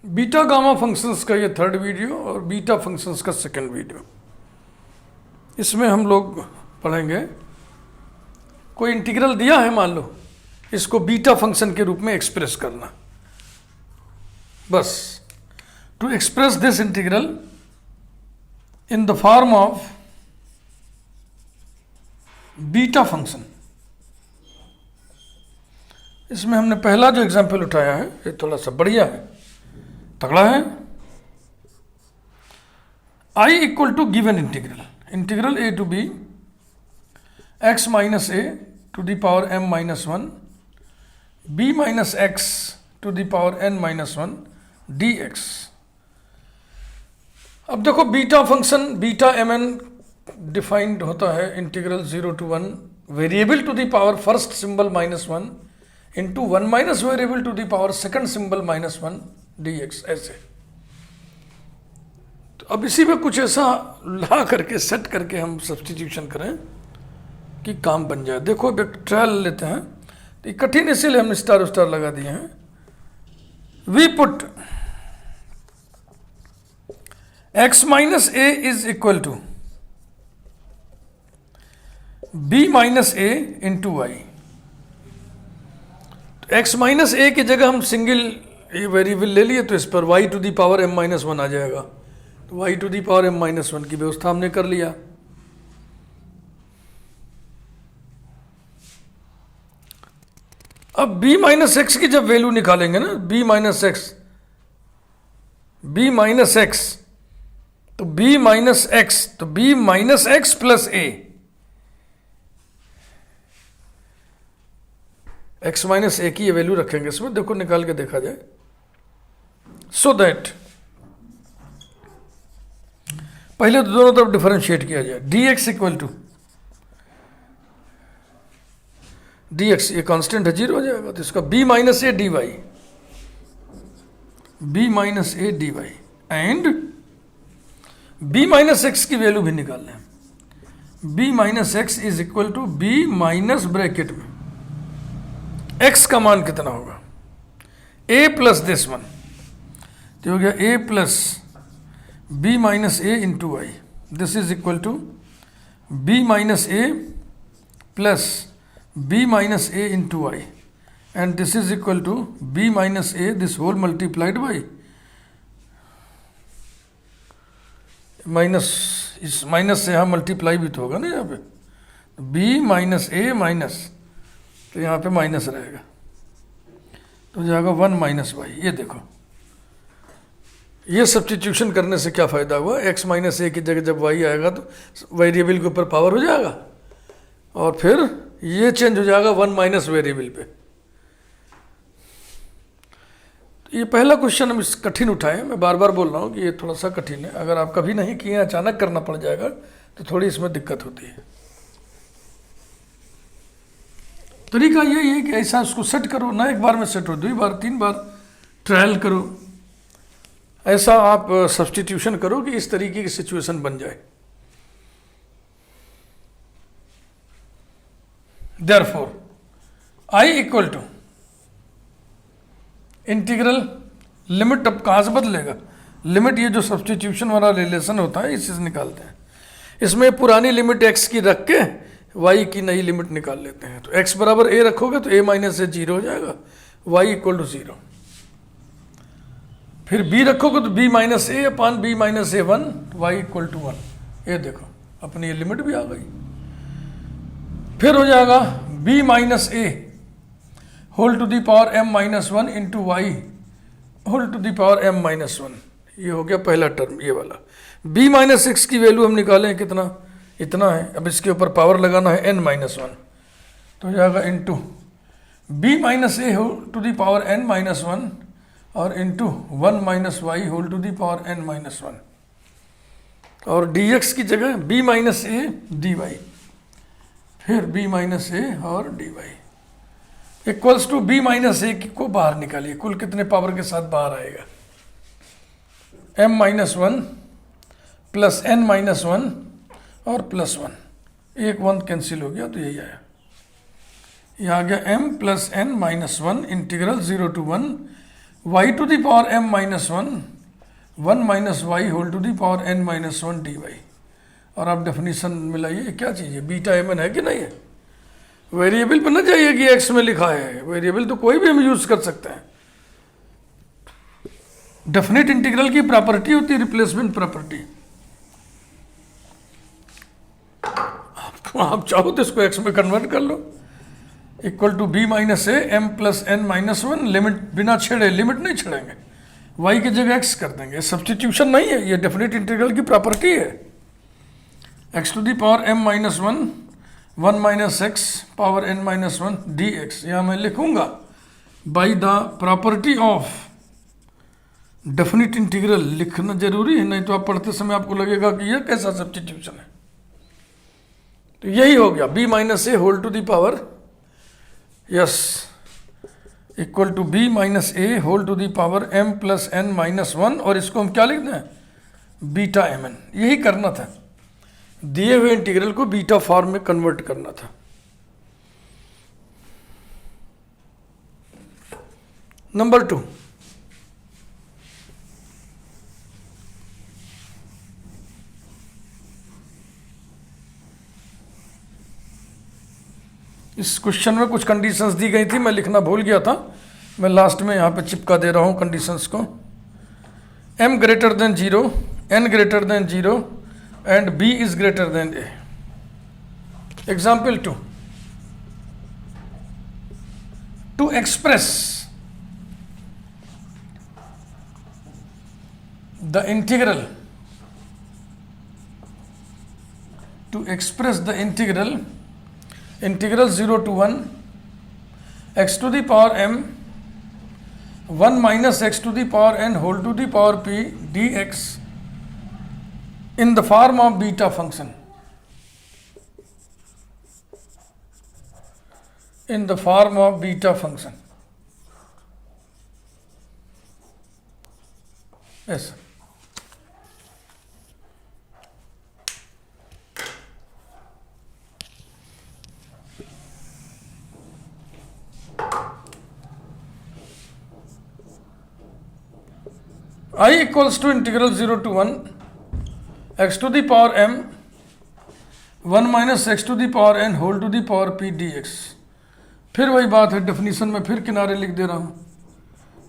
Beta gamma functions का ये third video और बीटा फंक्शंस का सेकंड वीडियो। इसमें हम लोग पढ़ेंगे कोई इंटीग्रल दिया है, मान लो इसको बीटा फंक्शन के रूप में एक्सप्रेस करना। बस to express this integral in the form of beta function. इसमें हमने पहला जो एग्जाम्पल उठाया है ये थोड़ा सा बढ़िया है, तगड़ा है। I equal to given integral a to b x minus a to the power m minus 1 b minus x to the power n minus 1 dx। अब देखो beta function beta mn defined होता है integral 0 to 1 variable to the power first symbol minus 1 into 1 minus variable to the power second symbol minus 1 dx। ऐसे तो अब इसी में कुछ ऐसा ला करके सेट करके हम सब्स्टिट्यूशन करें कि काम बन जाए। देखो एक ट्रायल लेते हैं, तो कठिन इसीलिए हमने स्टार स्टार लगा दिए हैं। We put x minus a is equal to b minus a into y. तो x माइनस a की जगह हम सिंगल ये वेरिएबल ले लिए, तो इस पर y to the power m minus 1 आ जाएगा। तो y to the power m minus 1 की व्यवस्था हमने कर लिया। अब b माइनस एक्स की जब वैल्यू निकालेंगे ना, b माइनस एक्स तो b minus x plus a, x minus a की ये वैल्यू रखेंगे इसमें। देखो निकाल के देखा जाए, सो दैट पहले तो दोनों तरफ डिफरेंशिएट किया जाए। dx इक्वल टू dx, ये कांस्टेंट है, 0 हो जाएगा। तो इसका b minus a d y, and b minus x की वैल्यू भी निकाल लें। b minus x is equal to b minus bracket में x का मान कितना होगा, a प्लस दिस वन, तो हो गया a plus b minus a into y. This is equal to b minus a plus b minus a into y, and this is equal to b minus a this whole multiplied by minus, इस minus से यहाँ multiply भी तो होगा ना यहाँ पे, b minus ए minus, तो यहाँ पे माइनस रहेगा, तो जाएगा 1 माइनस वाई। ये देखो, ये सब्स्टिट्यूशन करने से क्या फ़ायदा हुआ, x माइनस ए की जगह जब y आएगा तो वेरिएबल के ऊपर पावर हो जाएगा, और फिर ये चेंज हो जाएगा 1 माइनस वेरिएबल पे। ये पहला क्वेश्चन हम इस कठिन उठाए, मैं बार बार बोल रहा हूँ कि ये थोड़ा सा कठिन है। अगर आप कभी नहीं किए, अचानक करना पड़ जाएगा तो थोड़ी इसमें दिक्कत होती है। तरीका यही है कि ऐसा उसको सेट करो ना, एक बार में सेट हो, 2 बार 3 बार ट्रायल करो, ऐसा आप सब्स्टिट्यूशन करो कि इस तरीके की सिचुएशन बन जाए। Therefore I equal to integral limit, अब कहाँ से बदलेगा लिमिट, ये जो सब्स्टिट्यूशन वाला रिलेशन होता है इसी से निकालते हैं। इसमें पुरानी लिमिट x की रख के y की नई लिमिट निकाल लेते हैं। तो x बराबर a रखोगे तो a माइनस ए 0 हो जाएगा, y इक्वल टू 0। फिर b रखोगे तो b minus a upon b minus a 1, y equal to 1। ये देखो अपनी ये लिमिट भी आ गई। फिर हो जाएगा b minus a whole to the power m minus 1 into y whole to the power m minus 1। ये हो गया पहला टर्म, ये वाला। b माइनस एक्स की वैल्यू हम निकालें कितना, इतना है। अब इसके ऊपर पावर लगाना है n माइनस 1, तो हो जाएगा into b minus a whole to the power n minus 1 और into 1 minus y whole to the power n minus 1, और dx की जगह b minus a d y, फिर b माइनस ए और d y equals to b minus a को बाहर निकालिए, कुल कितने पावर के साथ बाहर आएगा, m minus 1 plus n minus 1 और प्लस 1, एक 1 कैंसिल हो गया तो यही आया। यह आ गया m plus n minus 1 integral 0 to 1 y to the power m minus one minus y whole to the power n minus one d y. और आप डेफिनेशन मिलाइए क्या चीज़ है, बीटा एम एन है कि नहीं है। वेरिएबल पर ना जाइए कि एक्स में लिखा है, वेरिएबल तो कोई भी हम यूज कर सकते हैं। डेफिनेट इंटीग्रल की प्रॉपर्टी होती है रिप्लेसमेंट प्रॉपर्टी। आप चाहो तो इसको एक्स में कन्वर्ट कर लो, equal to b minus a m plus n minus one, limit बिना छेड़े, लिमिट नहीं छेड़ेंगे, वाई की जगह एक्स कर देंगे। सब्सटीट्यूशन नहीं है, ये डेफिनेट इंटीग्रल की प्रॉपर्टी है। X to the power m minus one minus x power n minus one d x, यहाँ मैं लिखूंगा by the property of definite integral. लिखना जरूरी है, नहीं तो आप पढ़ते समय आपको लगेगा कि यह कैसा सब्सटीट्यूशन है। तो यही हो गया b minus a whole to the power yes equal to b minus a whole to the power m plus n minus one, और इसको हम क्या लिखते हैं, बीटा एम एन। यही करना था, दिए हुए इंटीग्रल को बीटा फॉर्म में कन्वर्ट करना था। नंबर 2, इस क्वेश्चन में कुछ कंडीशंस दी गई थी, मैं लिखना भूल गया था, मैं लास्ट में यहां पे चिपका दे रहा हूं कंडीशंस को। m greater than 0, n greater than 0 and b is greater than a। Example 2, to express the integral, to express the integral 0 to 1 x to the power m 1 minus x to the power n whole to the power p dx in the form of beta function, in the form of beta function। yes, I equals to integral 0 to 1 x to the power m 1 minus x to the power n whole to the power p dx। फिर वही बात है, definition में फिर किनारे लिख दे रहा हूँ,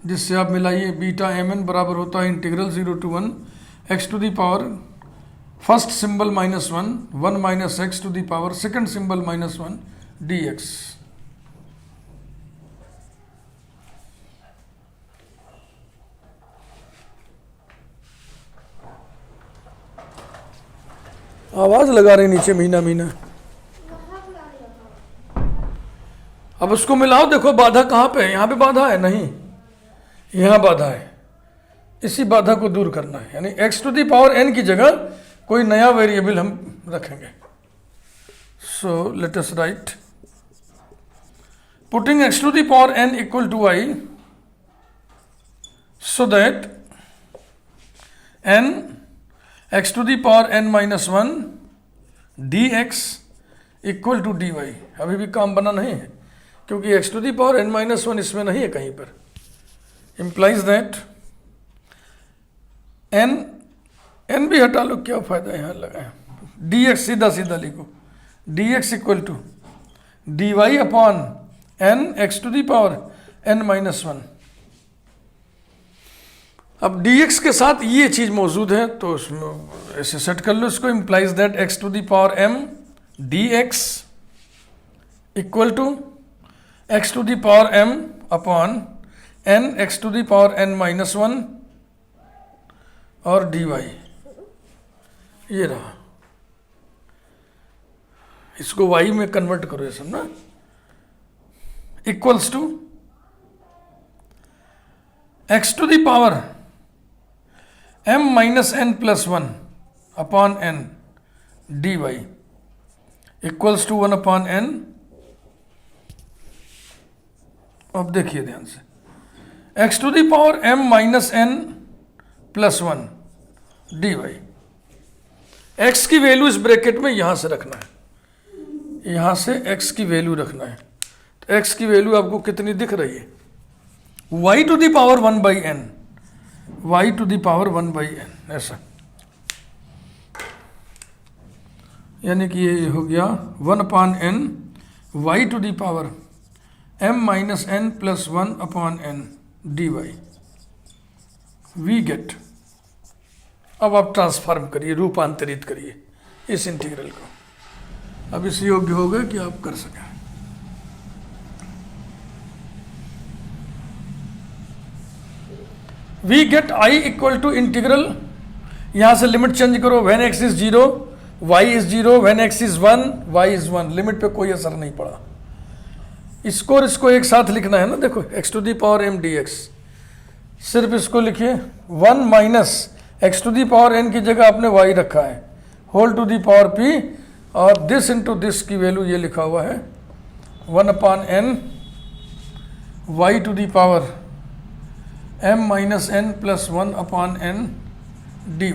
जिससे आप मिलाइए। बीटा एम एन बराबर होता है integral 0 to 1 x to the power first symbol minus one, 1 minus x to the power second symbol minus one d x. आवाज लगा रही नीचे मीना मीना। अब उसको मिलाओ, देखो बाधा कहाँ पे है, यहाँ पे बाधा है नहीं, यहाँ बाधा है, इसी बाधा को दूर करना है। यानी x to the power n की जगह कोई नया वेरिएबल हम रखेंगे। So let us write putting x to the power n equal to y, so that n x to the power n minus one d x equal to d y. अभी भी काम बना नहीं है, क्योंकि x to the power n minus one इसमें नहीं है कहीं पर। इम्प्लाइज दैट n भी हटा लो, क्या फायदा यहाँ लगा है। डी एक्स सीधा सीधा लिखो, d x equal to d y upon n x to the power n minus one. अब dx के साथ ये चीज मौजूद है, तो उसमें ऐसे सेट कर लो इसको। Implies that x to the power m dx equal to x to the power m upon n x to the power n minus one और dy। ये रहा, इसको y में कन्वर्ट करो, ये सब ना, equals to x to the power m minus n plus one upon n d y equals to 1 upon n। अब देखिए ध्यान से, x to the power m minus n plus one d y. x की value इस bracket में यहां से रखना है, यहां से x की वैल्यू रखना है। तो x की वैल्यू आपको कितनी दिख रही है, y to the power 1/n, y to the power 1/n, ऐसा। यानी कि ये हो गया 1/n y to the power m minus n plus 1/n dy, we get. अब आप ट्रांसफॉर्म करिए, रूपांतरित करिए इस इंटीग्रल को। अब इस योग्य हो गए कि आप कर सकें। We get i equal to integral, यहां से लिमिट चेंज करो, when x is 0 y is 0, when x is 1 y is 1, limit पे कोई असर नहीं पड़ा। इसको और इसको एक साथ लिखना है ना, देखो x to the power m dx, सिर्फ इसको लिखिए 1 minus x to the power n की जगह आपने y रखा है, whole to the power p, और दिस इंटू दिस की वैल्यू ये लिखा हुआ है 1/n y to the power m minus n plus 1/n dy।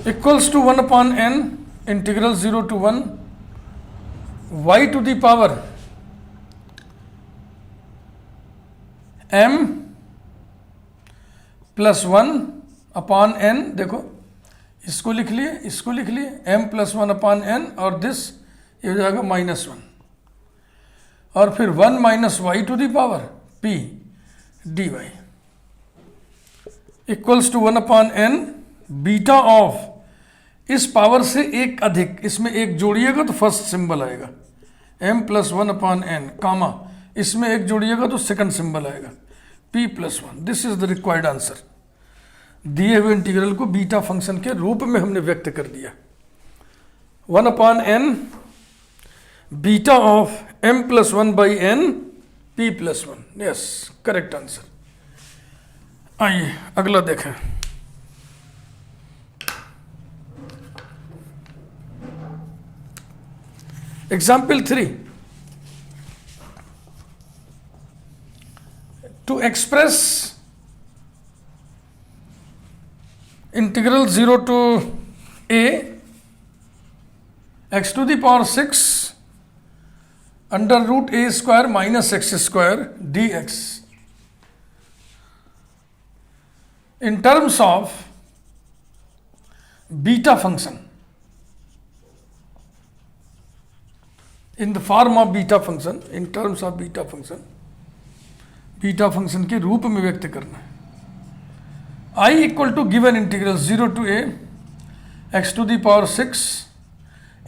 Equals to 1/n integral 0 to 1 y to the power m plus 1/n, देखो इसको लिख लिए, इसको लिख लिए, m प्लस 1/n, और दिस ये हो जाएगा -1, और फिर 1 minus y to the power p dy equals to 1/n beta of, इस पावर से एक अधिक, इसमें एक जोड़िएगा तो फर्स्ट सिंबल आएगा m प्लस 1/n, कामा इसमें एक जोड़िएगा तो सेकंड सिंबल आएगा p plus 1। This is the required answer. दिए हुए इंटीग्रल को बीटा फंक्शन के रूप में हमने व्यक्त कर दिया। 1/n beta of m plus 1/n p plus 1, yes correct answer. आइए अगला देखें। Example 3. To express integral 0 to a x to the power 6 under root a square minus x square dx in terms of beta function, in the form of beta function, in terms of beta function, beta function के रूप में व्यक्त करना है। i equal to given integral 0 to a x to the power 6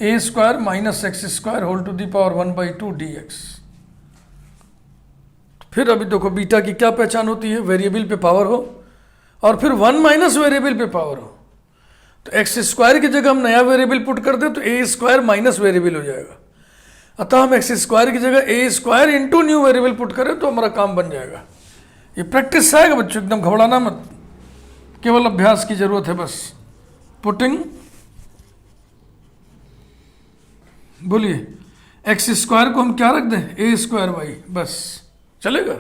a square minus x square whole to the power 1/2 dx। फिर अभी देखो beta की क्या पहचान होती है, वेरिएबल पे पावर हो और फिर 1 माइनस वेरिएबल पे पावर हो। तो एक्स स्क्वायर की जगह हम नया वेरिएबल पुट कर दे तो ए स्क्वायर माइनस वेरिएबल हो जाएगा। अतः हम एक्स स्क्वायर की जगह a square into new variable put करें तो हमारा काम बन जाएगा। ये प्रैक्टिस आएगा बच्चों, एकदम घबराना मत, केवल अभ्यास की जरूरत है बस। पुटिंग, बोलिए एक्स स्क्वायर को हम क्या रख दें, ए स्क्वायर वाई, बस चलेगा।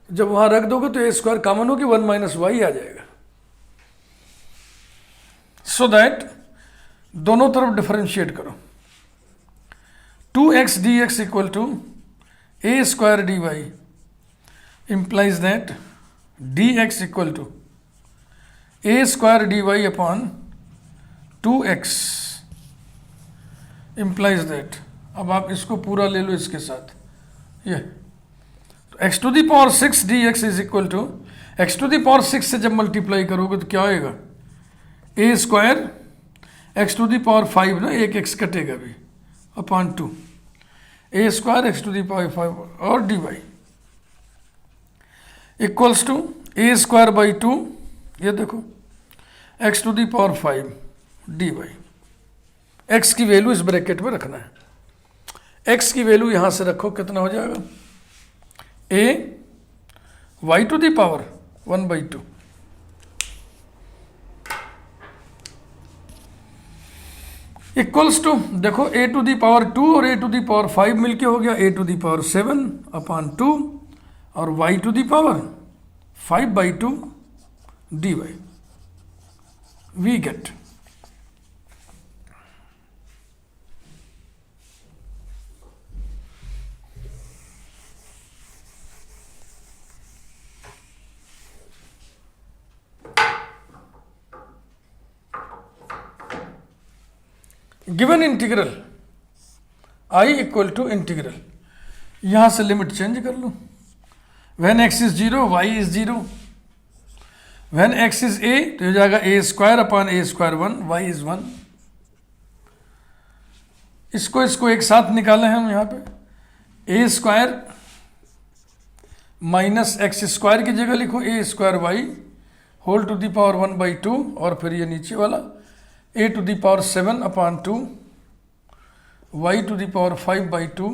जब वहां रख दोगे तो ए स्क्वायर कॉमन होगी, 1 माइनस वाई आ जाएगा। सो दैट दोनों तरफ डिफरेंशिएट करो। 2x dx equal to a square dy implies that dx equal to a square dy upon 2x implies that। अब आप इसको पूरा ले लो इसके साथ, ये तो x to the power 6 dx is equal to, x to the power 6 से जब मल्टीप्लाई करोगे तो क्या होएगा, a square x to the power 5 ना, एक x कटेगा भी upon 2 a square x to the power 5 और d y equals to a square by 2, ये देखो x to the power 5 d y. X की वैल्यू इस ब्रैकेट में रखना है, एक्स की वैल्यू यहां से रखो, कितना हो जाएगा, a y to the power 1/2 equals to, देखो ए टू दी पावर 2 और ए टू दी पावर 5 मिलके हो गया a to the power 7 upon 2 और y to the power 5/2 dy। We get given integral I equal to integral, यहां से limit change कर लो। When x is 0 y is 0, when x is a तो हो जाएगा a square upon a square 1, y is 1। इसको एक साथ निकाले हम यहाँ पे, a square minus x square की जगह लिखो ए square y whole to the power 1/2, और फिर ये नीचे वाला a to the power 7 upon 2 y to the power 5/2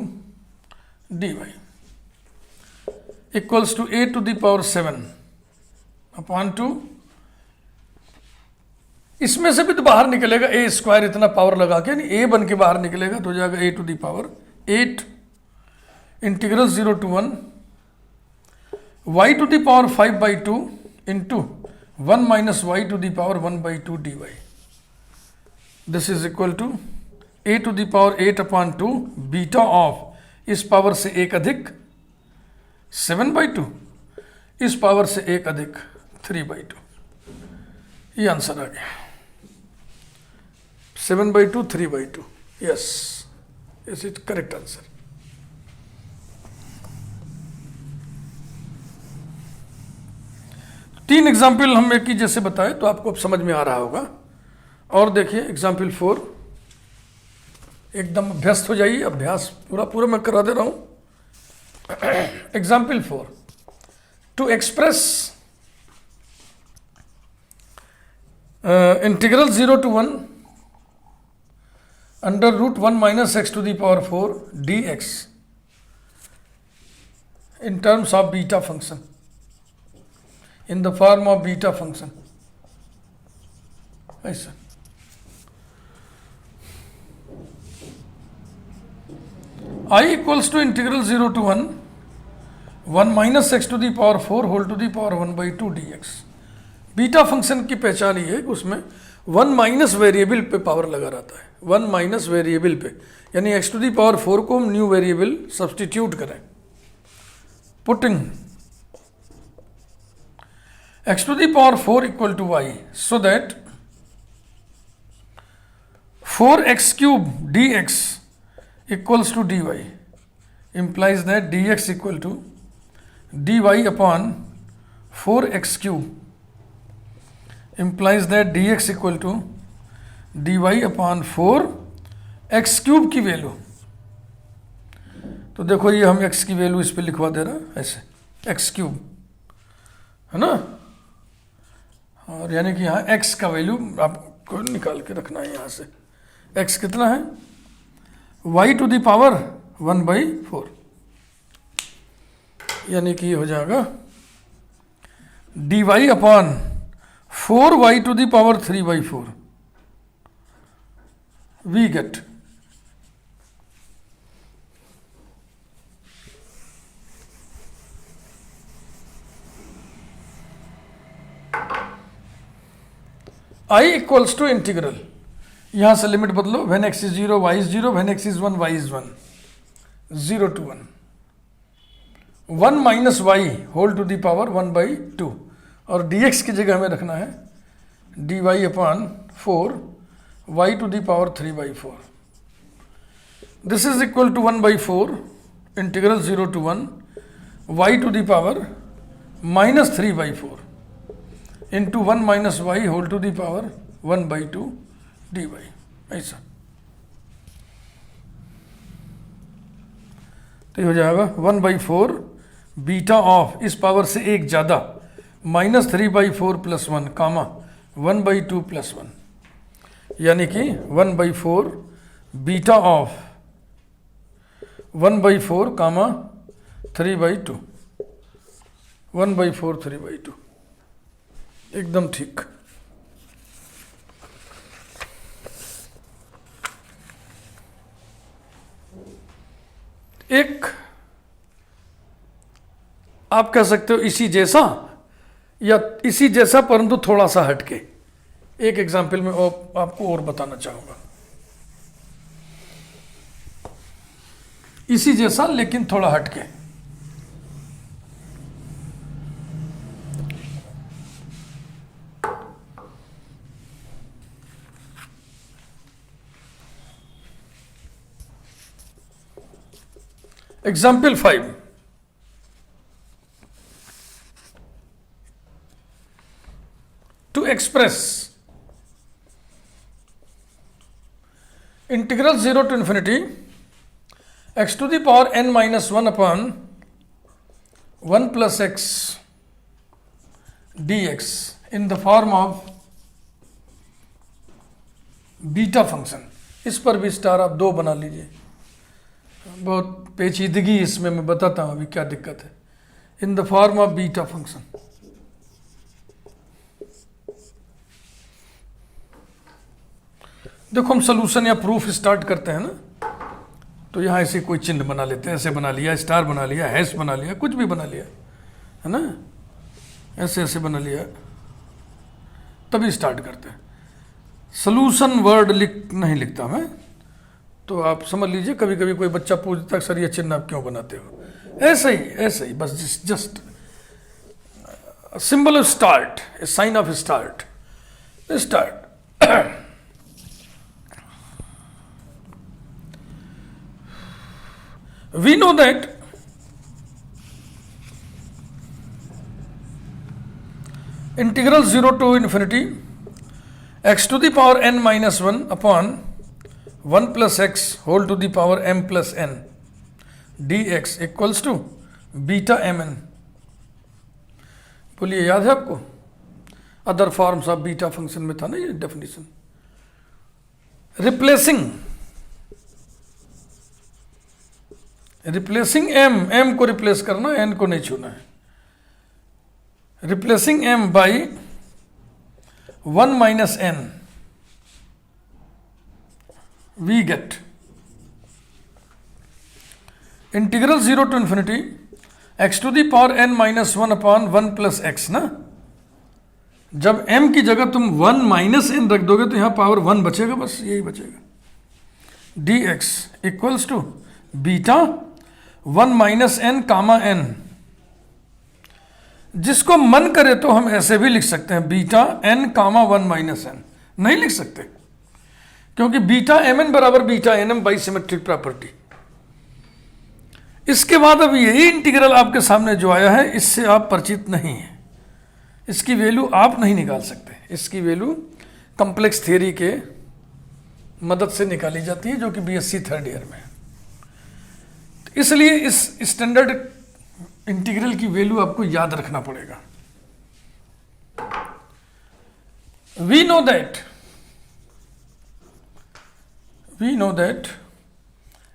dy equals to a to the power 7 upon 2। इसमें से भी तो बाहर निकलेगा ए स्क्वायर, इतना पावर लगा के नहीं, ए बन के बाहर निकलेगा तो हो जाएगा a to the power 8 integral 0 to 1 y to the power 5/2 into 1 minus y to the power 1/2 dy. This is equal to a to the power 8 upon 2 beta of इस पावर से एक अधिक 7/2, इस पावर से एक अधिक 3/2। ये आंसर आ गया 7/2 3/2। Yes, is it correct answer. तीन एग्जाम्पल हम एक ही जैसे बताए तो आपको अब समझ में आ रहा होगा। और देखिए एग्जाम्पल 4, एकदम अभ्यस्त हो जाइए, अभ्यास पूरा मैं करा दे रहा हूं। Example 4, to express integral 0 to 1 under root 1 minus x to the power 4 dx in terms of beta function, in the form of beta function, ऐसा। I equals to integral 0 to 1 minus x to the power 4 whole to the power 1/2 dx। Beta function की पहचान ये है कि उसमें 1 minus variable पे power लगा रहता है, 1 माइनस वेरिएबल पे, यानी x टू दी पावर 4 को हम न्यू वेरिएबल सब्सटीट्यूट करें, putting x to the power 4 equal to y, so that 4x cube dx equals to dy implies that dx equal to dy upon 4x cube implies that dx equal to dy upon 4x cube की value. तो देखो ये हम x की value इस पे लिखवा दे रहा है ऐसे, x क्यूब है ना, और यानी कि यहाँ x का वैल्यू आपको निकाल के रखना है। यहाँ से x कितना है, y टू दी पावर 1/4, यानी कि हो जाएगा dy upon 4y to the power 3/4। We get I equals to integral, यहां से लिमिट बदलो, when x is 0 y is 0, when x is 1 y is 1, 0 to 1 minus y whole to the power 1/2, और dx की जगह हमें रखना है dy upon 4 y to the power 3/4। This is equal to 1/4 integral 0 to 1 y to the power minus 3/4 into 1 minus y whole to the power 1/2 dy, ऐसा। तो हो जाएगा 1/4 बीटा ऑफ इस पावर से एक ज्यादा माइनस 3/4 प्लस 1 कामा 1/2 प्लस 1, यानी कि 1/4 बीटा ऑफ 1/4 कामा 3/2, 1/4 3/2, एकदम ठीक। एक आप कह सकते हो इसी जैसा या इसी जैसा परंतु थोड़ा सा हटके, एक एग्जाम्पल में आपको और बताना चाहूंगा। इसी जैसा लेकिन थोड़ा हटके। Example 5, to express integral 0 to infinity x to the power n minus 1 upon 1 plus x dx in the form of beta function. इस पर भी स्टार आप 2 बना लीजिए, बहुत पेचीदगी इसमें मैं बताता हूं अभी क्या दिक्कत है। इन the form of beta function, देखो हम सोल्यूशन या प्रूफ स्टार्ट करते हैं ना, तो यहां ऐसे कोई चिन्ह बना लेते हैं, ऐसे बना लिया, स्टार बना लिया, हैश बना लिया, कुछ भी बना लिया है ना, ऐसे ऐसे बना लिया, तभी स्टार्ट करते हैं। सोल्यूशन वर्ड नहीं लिखता मैं, तो आप समझ लीजिए कभी कभी कोई बच्चा पूछता है सर ये चिन्ह आप क्यों बनाते हो, ऐसे ही बस just symbol of start, sign of start, start. We know that integral 0 to infinity x to the power n minus 1 upon 1 plus x whole to the power m plus n dx equals to beta mn। बोलिए याद है आपको? Other forms of beta function में था ना ये definition. Replacing m को replace करना, एन को नहीं छूना है। Replacing m by 1 minus n, we get integral 0 to infinity x to the power n minus 1 upon 1 plus x ना। जब m की जगह तुम 1 minus n रख दोगे तो यहां पावर 1 बचेगा, बस यही बचेगा। dx equals to beta 1 minus n comma n। जिसको मन करे तो हम ऐसे भी लिख सकते हैं, बीटा n कामा 1 माइनस n। नहीं लिख सकते क्योंकि बीटा mn बराबर beta nm by symmetric property. इसके बाद अब यही इंटीग्रल आपके सामने जो आया है, इससे आप परिचित नहीं हैं, इसकी वैल्यू आप नहीं निकाल सकते। इसकी वैल्यू कॉम्प्लेक्स थियरी के मदद से निकाली जाती है, जो कि बीएससी 3rd ईयर में है। तो इसलिए इस स्टैंडर्ड इंटीग्रल की वैल्यू आपको याद रखना पड़ेगा। We know that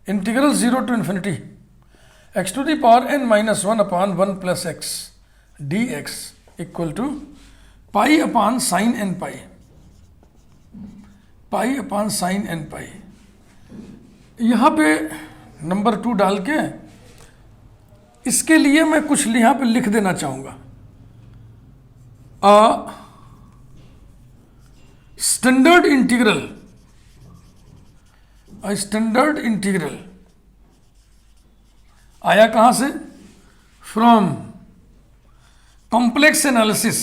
integral 0 to infinity x to the power n minus 1 upon 1 plus x dx equal to pi upon sine n pi, pi upon sine n पाई। यहां पे नंबर 2 डाल के इसके लिए मैं कुछ यहां पे लिख देना चाहूंगा। स्टैंडर्ड इंटीग्रल आया कहां से? From complex analysis.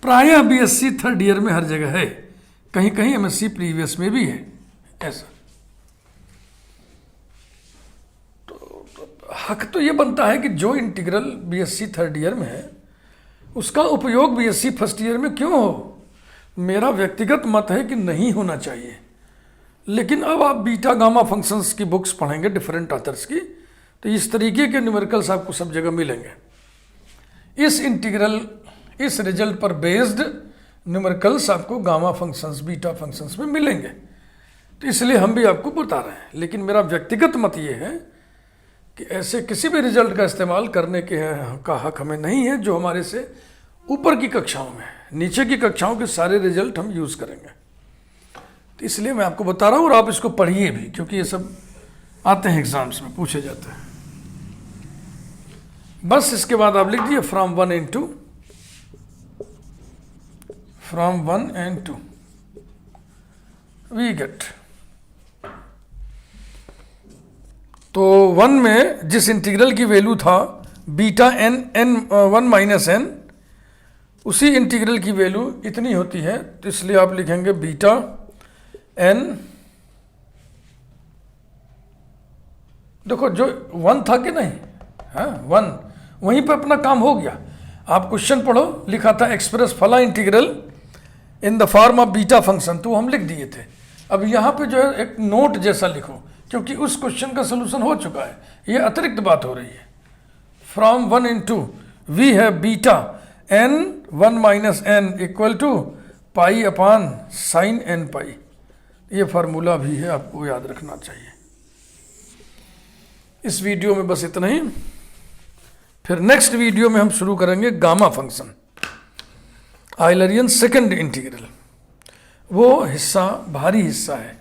प्रायः बीएससी 3rd ईयर में हर जगह है, कहीं कहीं एमएससी प्रीवियस में भी है ऐसा। हक तो ये बनता है कि जो इंटीग्रल बीएससी 3rd ईयर में है उसका उपयोग बीएससी 1st ईयर में क्यों हो? मेरा व्यक्तिगत मत है कि नहीं होना चाहिए। लेकिन अब आप बीटा गामा फंक्शंस की बुक्स पढ़ेंगे डिफरेंट ऑथर्स की, तो इस तरीके के न्यूमेरिकल्स आपको सब जगह मिलेंगे। इस रिजल्ट पर बेस्ड न्यूमेरिकल्स आपको गामा फंक्शंस, बीटा फंक्शंस में मिलेंगे। तो इसलिए हम भी आपको बता रहे हैं। लेकिन मेरा व्यक्तिगत मत ये है कि ऐसे किसी भी रिजल्ट का इस्तेमाल करने का हक हमें नहीं है जो हमारे से ऊपर की कक्षाओं में। नीचे की कक्षाओं के सारे रिजल्ट हम यूज़ करेंगे। तो इसलिए मैं आपको बता रहा हूँ, और आप इसको पढ़िए भी, क्योंकि ये सब आते हैं एग्जाम्स में, पूछे जाते हैं। बस इसके बाद आप लिख दिए फ्रॉम 1 and 2 वी गेट। तो 1 में जिस इंटीग्रल की वैल्यू था बीटा n 1 माइनस n, उसी इंटीग्रल की वैल्यू इतनी होती है। तो इसलिए आप लिखेंगे बीटा एन, देखो जो 1 था कि नहीं, हाँ 1, वहीं पे अपना काम हो गया। आप क्वेश्चन पढ़ो, लिखा था एक्सप्रेस फला integral in the form of beta function, तो हम लिख दिए थे। अब यहाँ पे जो है एक नोट जैसा लिखो, क्योंकि उस क्वेश्चन का सोल्यूशन हो चुका है, ये अतिरिक्त बात हो रही है। फ्रॉम 1 into वी है beta n 1 minus n equal to pi upon sine n pi. ये फार्मूला भी है, आपको याद रखना चाहिए। इस वीडियो में बस इतना ही। फिर नेक्स्ट वीडियो में हम शुरू करेंगे गामा फंक्शन, आइलरियन सेकंड इंटीग्रल। वो हिस्सा भारी हिस्सा है,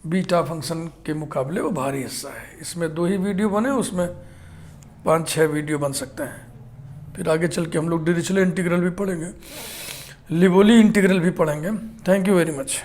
बीटा फंक्शन के मुकाबले वो भारी हिस्सा है। इसमें 2 ही वीडियो बने, उसमें 5-6 वीडियो बन सकते हैं। फिर आगे चल के हम लोग डिरिचले इंटीग्रल भी पढ़ेंगे, लिवोली इंटीग्रल भी पढ़ेंगे। Thank you very much.